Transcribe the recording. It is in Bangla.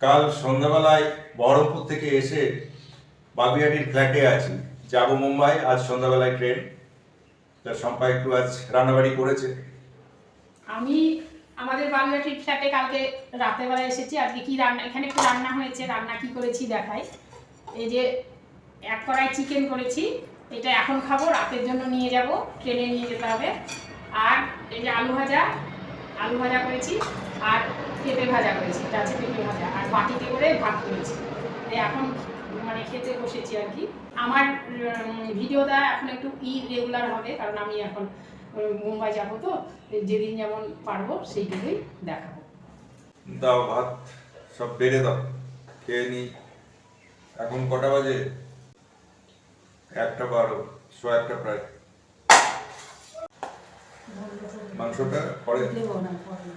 কাল সন্ধ্যাবেলায় বহরমপুর থেকে এসে বাগুইআটির ফ্ল্যাটে আছি, যাব মুম্বাই। আজ সন্ধ্যাবেলায় ট্রেন। তার শম্পা একটু আজ রান্নাবাড়ি করেছে। আমি আমাদের বাগুইআটির ফ্ল্যাটে কালকে রাতের বেলা এসেছি। আজকে কি রান্না, এখানে একটু রান্না হয়েছে, রান্না কি করেছি দেখাই। এই যে এক কড়াই চিকেন করেছি, এটা এখন খাবো, রাতের জন্য নিয়ে যাব, ট্রেনে নিয়ে যেতে হবে। আর এই যে আলু ভাজা করেছি, আর পেঁপে ভাজা করেছি, এটা আছে পেঁপে ভাজা, আর বাটিতে করে ভাত করেছি। এখন মানে খেতে বসেছি আর কি। আমার ভিডিওটা এখন একটু ইরেগুলার হবে, কারণ আমি এখন মুম্বাই যাবো, তো যেদিন যেমন পারবো সেইটুকুই দেখাবো। দাও ভাত সব বেড়ে দাও, খেয়ে নি। এখন কটা বাজে? 1:12, 1:15 প্রায়। মাংসটা পরে দেবো না, পরে।